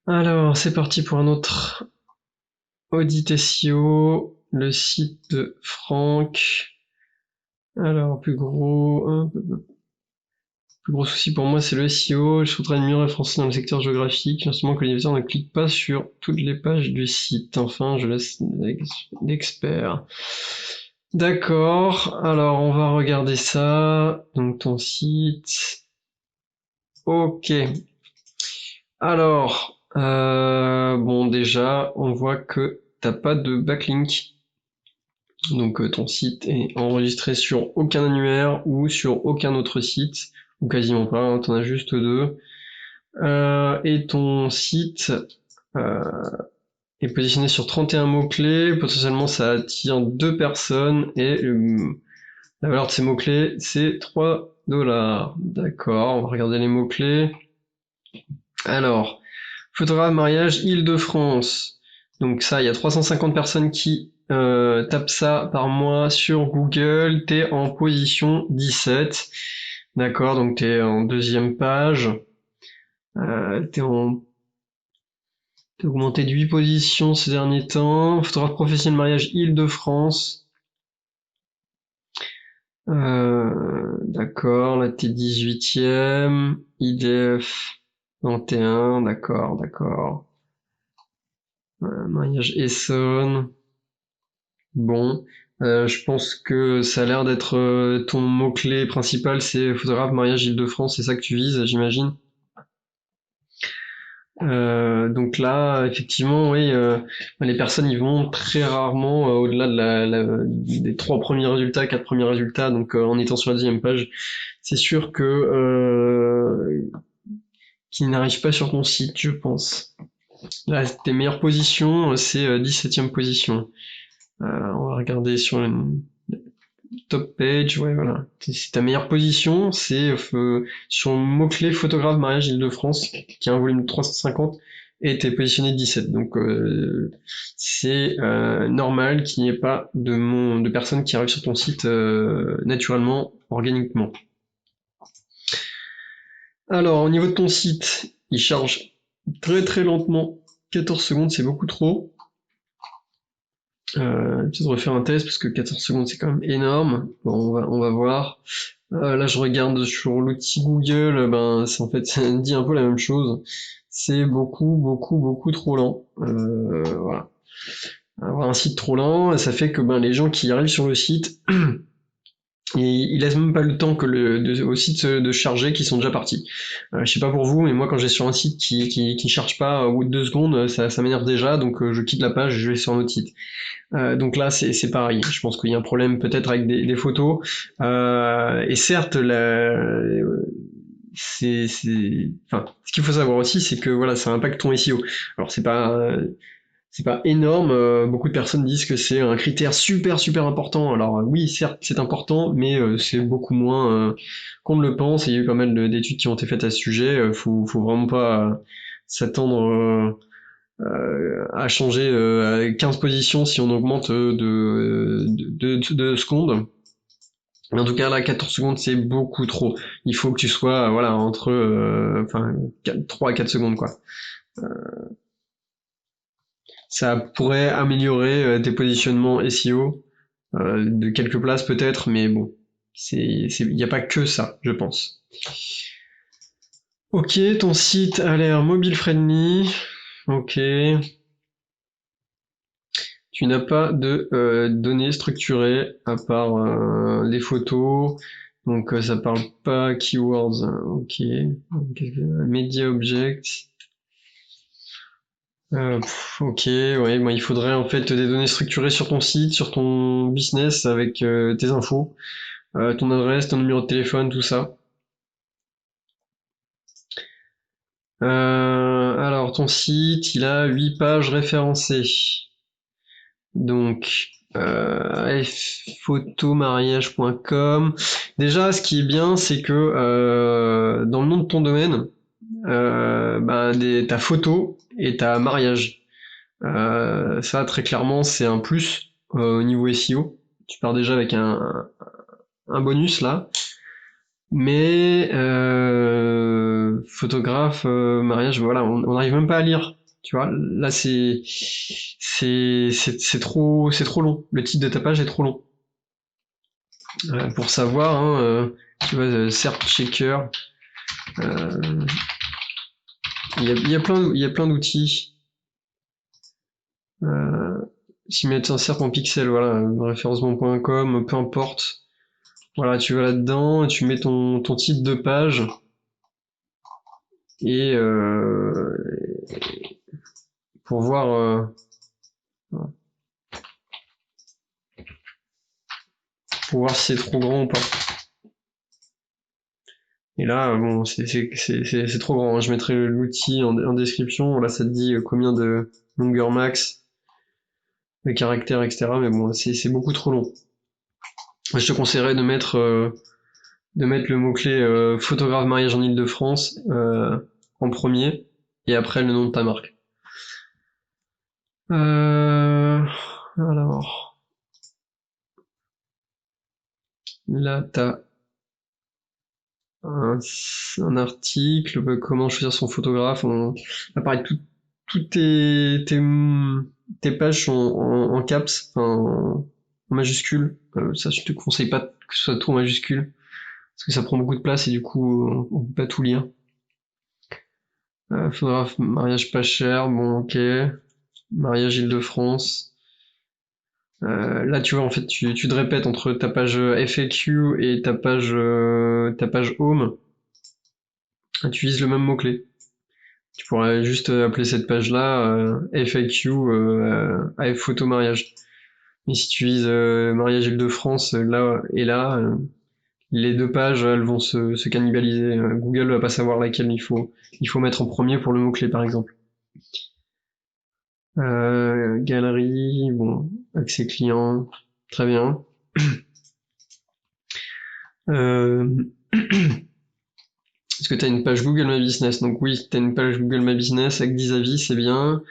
Alors, c'est parti pour un autre audit SEO, le site de Franck. Alors, plus gros souci pour moi, c'est le SEO. Je souhaiterais mieux référencer dans le secteur géographique, justement que les visiteurs ne cliquent pas sur toutes les pages du site. Enfin, je laisse l'expert. D'accord, alors on va regarder ça. Donc ton site. Ok. Alors, bon déjà, on voit que t'as pas de backlink. Donc ton site est enregistré sur aucun annuaire ou sur aucun autre site, ou quasiment pas, hein, t'en as juste deux. Et ton site euh, est positionné sur 31 mots-clés, potentiellement ça attire deux personnes, et la valeur de ces mots-clés, c'est 3 $. D'accord, on va regarder les mots-clés. Alors, photographe mariage Île-de-France. Donc ça, il y a 350 personnes qui tapent ça par mois sur Google. T'es en position 17. D'accord, donc t'es en deuxième page. T'es augmenté de 8 positions ces derniers temps. Photographe professionnel mariage Île-de-France. D'accord, là t'es 18e. IDF 21, d'accord. Mariage Essonne. Bon, je pense que ça a l'air d'être ton mot-clé principal, c'est photographe mariage Île-de-France, c'est ça que tu vises, j'imagine. Donc là, effectivement, oui, les personnes ils vont très rarement au-delà de des 3 premiers résultats, 4 premiers résultats. Donc en étant sur la deuxième page, c'est sûr que qu'ils n'arrivent pas sur ton site, je pense. Là, tes meilleures positions, c'est 17e position. On va regarder sur le top page, ouais, voilà. C'est ta meilleure position, c'est sur le mot-clé photographe mariage Île-de-France, qui a un volume de 350, et t'es positionné 17. Donc c'est normal qu'il n'y ait pas de personnes qui arrivent sur ton site naturellement, organiquement. Alors, au niveau de ton site, il charge très très lentement. 14 secondes, c'est beaucoup trop. Peut-être refaire un test parce que 14 secondes c'est quand même énorme. Bon, on va voir. Là je regarde sur l'outil Google, ben c'est en fait ça dit un peu la même chose. C'est beaucoup trop lent. Voilà. Avoir un site trop lent, ça fait que ben les gens qui arrivent sur le site, ils laissent même pas le temps que au site de charger, qui sont déjà partis. Je sais pas pour vous, mais moi quand j'ai sur un site qui charge pas au bout de 2 secondes, ça m'énerve déjà, donc je quitte la page et je vais sur un autre site. Donc là, c'est pareil. Je pense qu'il y a un problème peut-être avec des photos. Et certes, enfin, ce qu'il faut savoir aussi, c'est que voilà, ça impacte ton SEO. Alors c'est pas énorme. Beaucoup de personnes disent que c'est un critère super important. Alors oui, certes, c'est important, mais c'est beaucoup moins qu'on ne le pense. Et il y a eu pas mal d'études qui ont été faites à ce sujet. Faut vraiment pas s'attendre à changer à 15 positions si on augmente de secondes. Mais en tout cas, là, 14 secondes, c'est beaucoup trop. Il faut que tu sois, voilà, entre, 3 à 4 secondes, quoi. Ça pourrait améliorer tes positionnements SEO, de quelques places peut-être, mais bon, il n'y a pas que ça, je pense. Ok, ton site a l'air mobile friendly. Ok. Tu n'as pas de données structurées à part les photos, donc ça parle pas keywords. Ok. Media object. Ok, ouais, il faudrait en fait des données structurées sur ton site, sur ton business avec tes infos, ton adresse, ton numéro de téléphone, tout ça. Alors ton site, il a 8 pages référencées. Donc, photomariage.com. Déjà, ce qui est bien, c'est que dans le nom de ton domaine, ta photo et ta mariage. Ça, très clairement, c'est un plus au niveau SEO. Tu pars déjà avec un bonus là. Mais photographe, mariage, voilà, on n'arrive même pas à lire. Tu vois, là c'est trop long. Le titre de ta page est trop long. Pour savoir, hein, tu vois, search checker, il y a plein d'outils. S'y mettre un serp en pixel, voilà, référencement.com, peu importe. Voilà, tu vas là-dedans, tu mets ton titre de page et pour voir si c'est trop grand ou pas. Et là, bon, c'est trop grand, hein. Je mettrai l'outil en description. Là, ça te dit combien de longueur max, les caractères, etc. Mais bon, c'est beaucoup trop long. Je te conseillerais de mettre le mot-clé photographe mariage en Île-de-France en premier, et après le nom de ta marque. Alors, là, t'as un article, comment choisir son photographe. Là, pareil, toutes tes pages sont en caps, en majuscule. Ça, je te conseille pas que ce soit tout en majuscule, parce que ça prend beaucoup de place et du coup, on peut pas tout lire. Photographe mariage pas cher, bon, ok. Mariage Île-de-France. Là, tu vois, en fait, tu te répètes entre ta page FAQ et ta page Home. Tu utilises le même mot-clé. Tu pourrais juste appeler cette page-là FAQ AF photo mariage. Mais si tu vises mariage Île-de-France, là et là, les deux pages, elles vont se cannibaliser. Google va pas savoir laquelle il faut mettre en premier pour le mot-clé, par exemple. Galerie, bon, accès client, très bien. Est-ce que tu as une page Google My Business? Donc oui, tu as une page Google My Business avec 10 avis, c'est bien.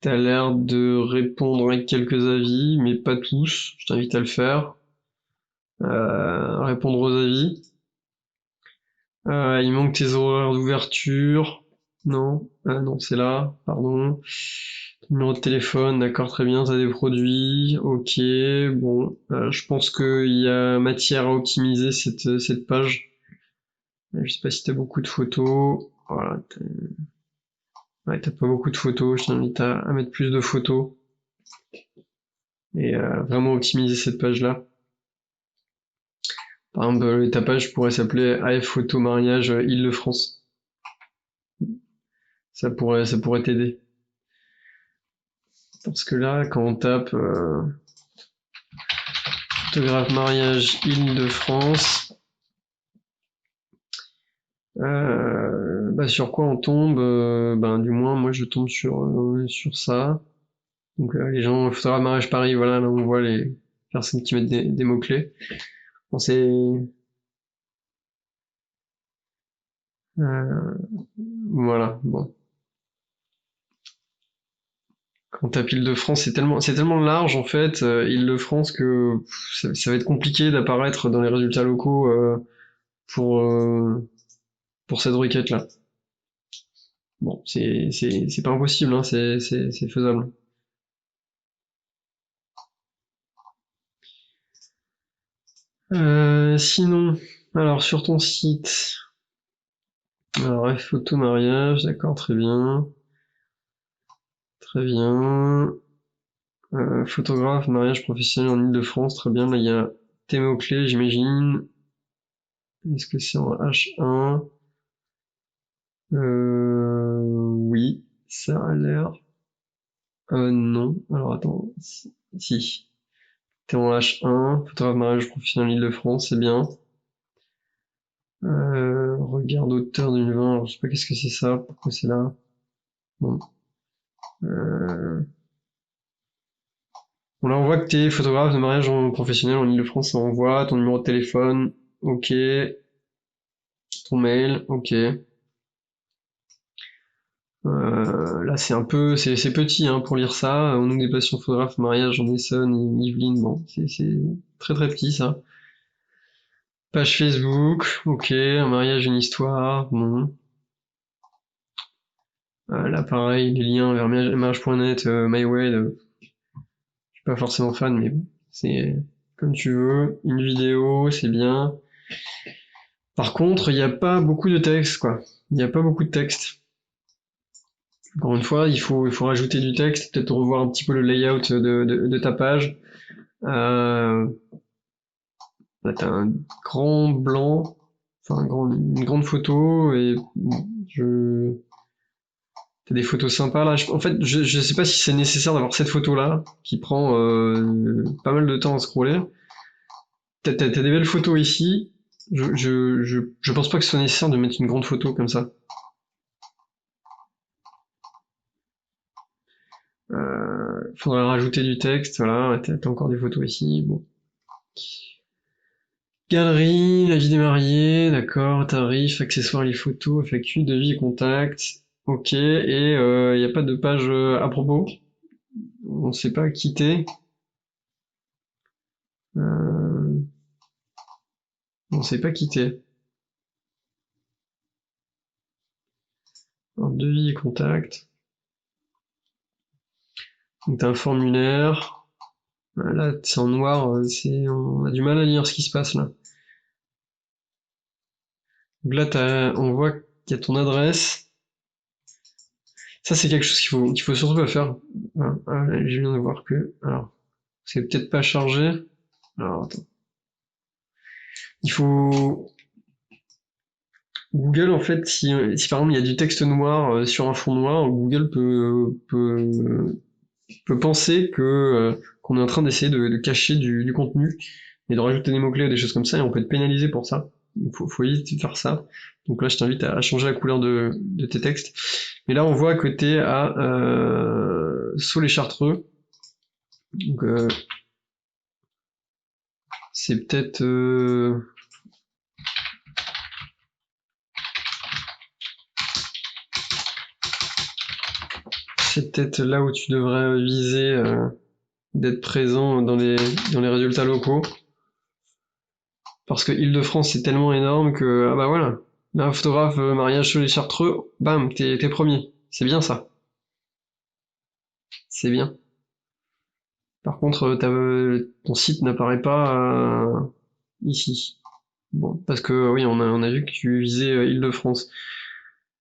Tu as l'air de répondre avec quelques avis, mais pas tous. Je t'invite à le faire. Répondre aux avis. Il manque tes horaires d'ouverture. Non, non, c'est là, pardon. Numéro de téléphone, d'accord, très bien, t'as des produits, ok, bon, je pense qu'il y a matière à optimiser cette page. Je sais pas si t'as beaucoup de photos, voilà, ouais, t'as pas beaucoup de photos, je t'invite à mettre plus de photos et vraiment optimiser cette page-là. Par exemple, ta page pourrait s'appeler AF Photo Mariage Île-de-France. Ça pourrait t'aider. Parce que là, quand on tape photographe mariage Île-de-France, sur quoi on tombe? Du moins, moi, je tombe sur ça. Donc, les gens, photographe mariage Paris, voilà, là, on voit les personnes qui mettent des mots-clés. Bon, voilà, bon. Quand on tape Île-de-France, c'est tellement large, en fait, Île-de-France, que ça va être compliqué d'apparaître dans les résultats locaux pour, euh, pour cette requête-là. Bon, c'est pas impossible, hein, c'est faisable. Sinon, alors sur ton site, alors photo mariage, d'accord, très bien, très bien. Photographe mariage professionnel en Île-de-France, très bien. Là, il y a tes mots-clés, j'imagine. Est-ce que c'est en H1? Oui, ça a l'air. Non. Alors attends, si. T'es en H1, photographe mariage professionnel en Île-de-France, c'est bien. Regard d'auteur 2020, alors je sais pas qu'est-ce que c'est ça, pourquoi c'est là. Bon. Bon, là, on voit que t'es photographe de mariage professionnel en Île-de-France, on voit ton numéro de téléphone, ok, ton mail, ok. Là, c'est petit hein, pour lire ça. On nous des passions photographes, mariage en Essonne et Yvelines, bon, c'est très très petit ça. Page Facebook, ok, un mariage, une histoire, bon. Là, pareil, les liens vers mariage.net, MyWed, je suis pas forcément fan, mais bon, c'est comme tu veux. Une vidéo, c'est bien. Par contre, il n'y a pas beaucoup de texte, quoi. Il n'y a pas beaucoup de texte. Encore une fois, il faut rajouter du texte, peut-être revoir un petit peu le layout de ta page. Là, t'as un grand blanc, enfin une grande photo, et bon, t'as des photos sympas là. En fait, je sais pas si c'est nécessaire d'avoir cette photo-là, qui prend pas mal de temps à scroller. T'as des belles photos ici. Je pense pas que ce soit nécessaire de mettre une grande photo comme ça. Faudrait rajouter du texte, voilà, t'as encore des photos ici, bon. Galerie, la vie des mariés, d'accord, tarif, accessoires, les photos, FAQ, devis, contact, ok, et y a pas de page à propos, on sait pas quitter, euh, on sait pas quitter. Alors, devis et contact, donc t'as un formulaire, là c'est en noir, on a du mal à lire ce qui se passe là. Donc là on voit qu'il y a ton adresse. Ça, c'est quelque chose qu'il faut surtout pas faire. Je viens de voir que, alors, c'est peut-être pas chargé. Alors, attends. Il faut, Google, en fait, si par exemple il y a du texte noir sur un fond noir, Google peut penser qu'on est en train d'essayer de cacher du contenu et de rajouter des mots-clés ou des choses comme ça, et on peut être pénalisé pour ça. Il faut éviter de faire ça. Donc là, je t'invite à changer la couleur de tes textes. Mais là, on voit que t'es à Saulx-les-Chartreux. Donc c'est peut-être là où tu devrais viser d'être présent dans les résultats locaux. Parce que Île-de-France c'est tellement énorme que ah bah voilà, là photographe mariage sur les Chartreux, bam, t'es premier. C'est bien ça. C'est bien. Par contre, ton site n'apparaît pas ici. Bon, parce que oui, on a vu que tu visais Île-de-France.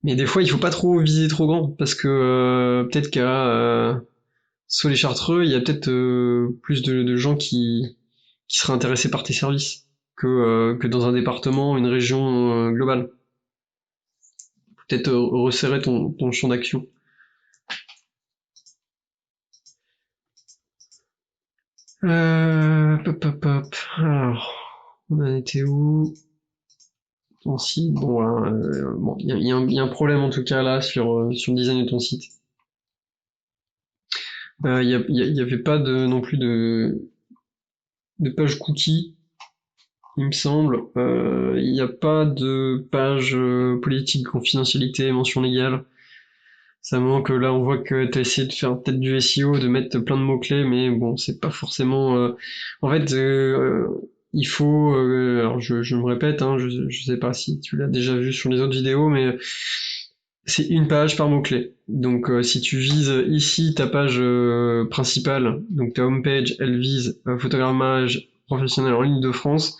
Mais des fois, il faut pas trop viser trop grand, parce que peut-être qu'à sur les Chartreux, il y a peut-être plus de gens qui seraient intéressés par tes services que dans un département, une région globale. Peut-être resserrer ton champ d'action. Pop, pop, pop. Alors, on en était où? Ton site. Bon, voilà, bon, il y a un problème en tout cas là sur le design de ton site. Il y avait pas non plus de page cookie, il me semble. Il n'y a pas de page politique, confidentialité, mention légale. Ça manque, là on voit que tu as essayé de faire peut-être du SEO, de mettre plein de mots-clés, mais bon, c'est pas forcément... En fait, il faut... alors je me répète, hein, je sais pas si tu l'as déjà vu sur les autres vidéos, mais c'est une page par mot-clé. Donc si tu vises ici ta page principale, donc ta homepage, elle vise photogrammage professionnel en ligne de France,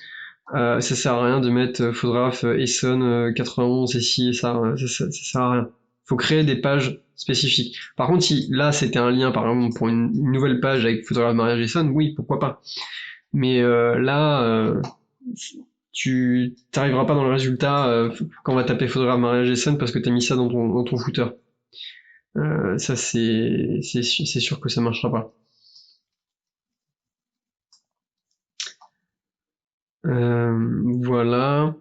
ça sert à rien de mettre photographe Essonne 91 et ci et ça, ça sert à rien. Faut créer des pages spécifiques. Par contre, si là c'était un lien par exemple pour une nouvelle page avec photographe mariage Essonne, oui, pourquoi pas. Mais là, tu t'arriveras pas dans le résultat quand on va taper photographe mariage Essonne parce que t'as mis ça dans ton footer. Ça c'est sûr que ça marchera pas. Voilà.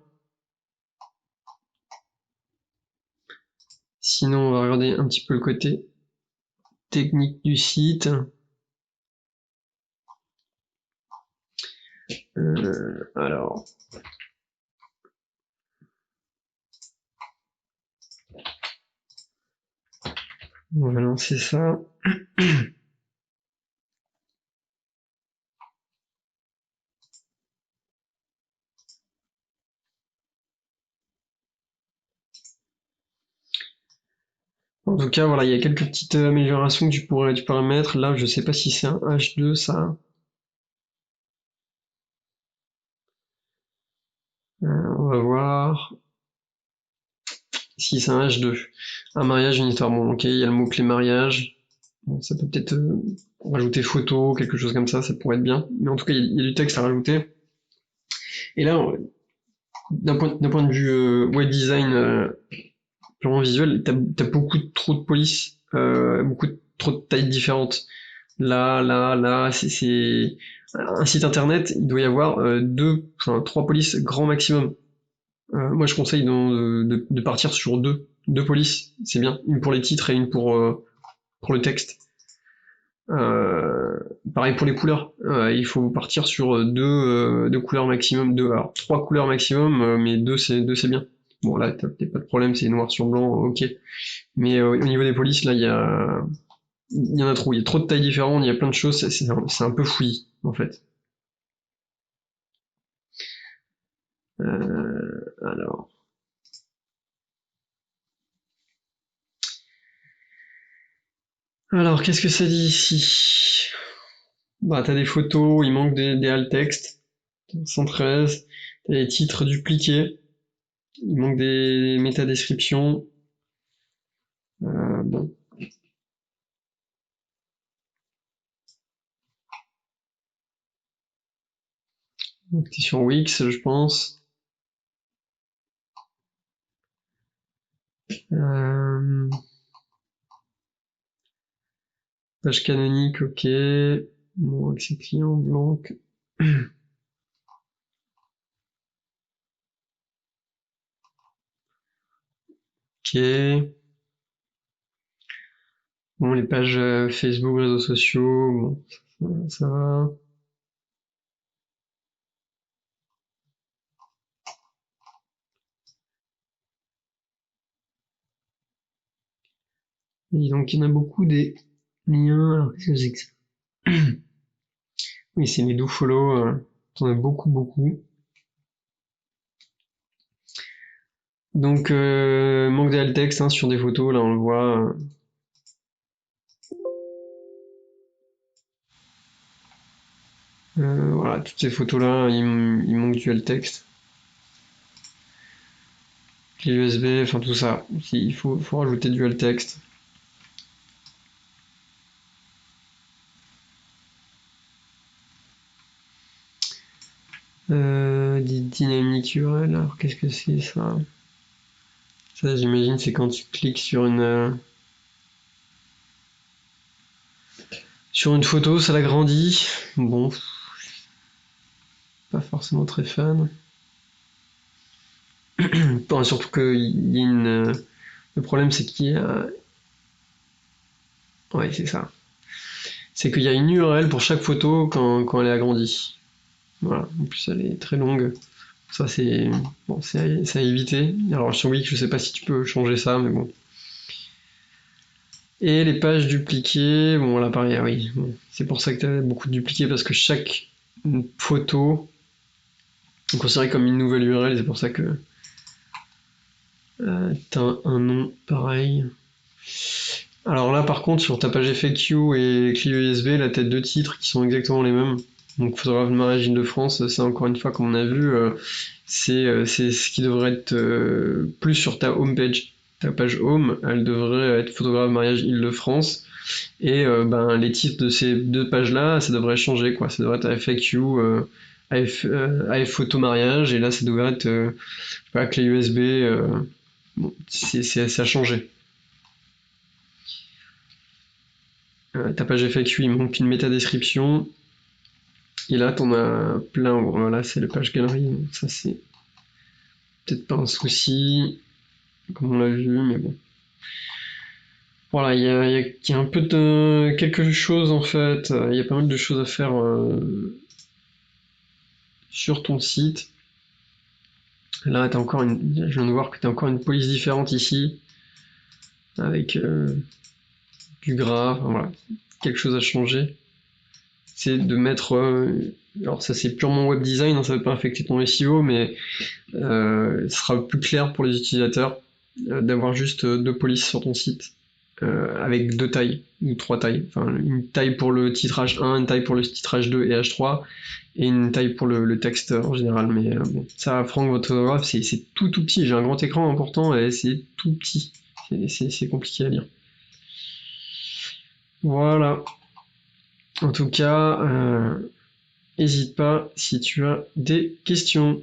Sinon, on va regarder un petit peu le côté technique du site. Alors, on va lancer ça. En tout cas, voilà, il y a quelques petites améliorations que tu pourrais mettre. Là, je sais pas si c'est un H2, ça. On va voir. Si c'est un H2. Un mariage, une histoire. Bon, ok, il y a le mot-clé mariage. Bon, ça peut peut-être rajouter photo, quelque chose comme ça pourrait être bien. Mais en tout cas, il y a du texte à rajouter. Et là, d'un point de vue web design purement visuel, t'as beaucoup trop de police, trop de tailles différentes. Là, c'est un site internet, il doit y avoir trois polices grand maximum. Moi, je conseille de partir sur deux polices, c'est bien, une pour les titres et une pour le texte. Euh, Pareil pour les couleurs, il faut partir sur deux couleurs maximum, alors trois couleurs maximum, mais deux c'est bien. Bon là, t'as peut-être pas de problème, c'est noir sur blanc, ok. Mais au niveau des polices, là, il y en a trop, il y a trop de tailles différentes, il y a plein de choses, c'est un peu fouillis, en fait. Alors, qu'est-ce que ça dit ici? Bah, t'as des photos, il manque des alt textes, 113, t'as des titres dupliqués, il manque des métadescriptions. Bon, donc t'es sur Wix, je pense. Euh, Page canonique, ok. Bon, accès client, blanc. Ok. Bon, les pages Facebook, réseaux sociaux, bon, ça va. Et donc, il y en a beaucoup des liens. Alors, qu'est-ce que c'est que ça? Oui, c'est les dofollow. T'en as beaucoup, beaucoup. Donc, manque de texte sur des photos, là, on le voit. Voilà, toutes ces photos-là, il manque du alt text. Clé USB, enfin tout ça. Il faut rajouter du alt text. Dynamique URL, alors qu'est-ce que c'est ça? Ça, j'imagine, c'est quand tu cliques sur une photo, ça l'agrandit. Bon, pas forcément très fan. Bon, surtout que il y a le problème, c'est qu'il y a. Ouais, c'est ça. C'est qu'il y a une URL pour chaque photo quand elle est agrandie. Voilà. En plus, elle est très longue. Ça, c'est bon, c'est à éviter. Alors sur Wix, je sais pas si tu peux changer ça, mais bon. Et les pages dupliquées, bon là pareil, ah oui, bon. C'est pour ça que tu as beaucoup de dupliqués parce que chaque photo est considérée comme une nouvelle URL, c'est pour ça que t'as un nom pareil. Alors là par contre sur ta page FAQ et clé USB, là t'as deux titres qui sont exactement les mêmes. Donc photographe de mariage Île-de-France, c'est encore une fois comme on a vu, c'est ce qui devrait être plus sur ta home page. Ta page home, elle devrait être photographe de mariage Île-de-France. Et ben, les titres de ces deux pages-là, ça devrait changer, quoi. Ça devrait être FAQ, AF photo mariage, et là, ça devrait être, je sais pas, clé USB. Bon, ça a changé. Ta page FAQ, il manque une métadescription. Et là, t'en as plein. Bon, voilà, c'est la page galerie. Donc ça, c'est peut-être pas un souci, comme on l'a vu, mais bon. Voilà, il y a un peu de quelque chose en fait. Il y a pas mal de choses à faire sur ton site. Là, je viens de voir que tu as encore une police différente ici, avec du gras, enfin, voilà, quelque chose à changer. C'est de mettre, alors ça c'est purement web design, ça ne va pas affecter ton SEO, mais ce sera plus clair pour les utilisateurs d'avoir juste deux polices sur ton site. avec 2 tailles, ou 3 tailles. Enfin, une taille pour le titrage 1, une taille pour le titrage 2 et H3, et une taille pour le texte en général. Mais bon, ça, Franck, votre orthographe, c'est tout petit. J'ai un grand écran important et c'est tout petit. C'est compliqué à lire. Voilà. En tout cas, n'hésite pas si tu as des questions.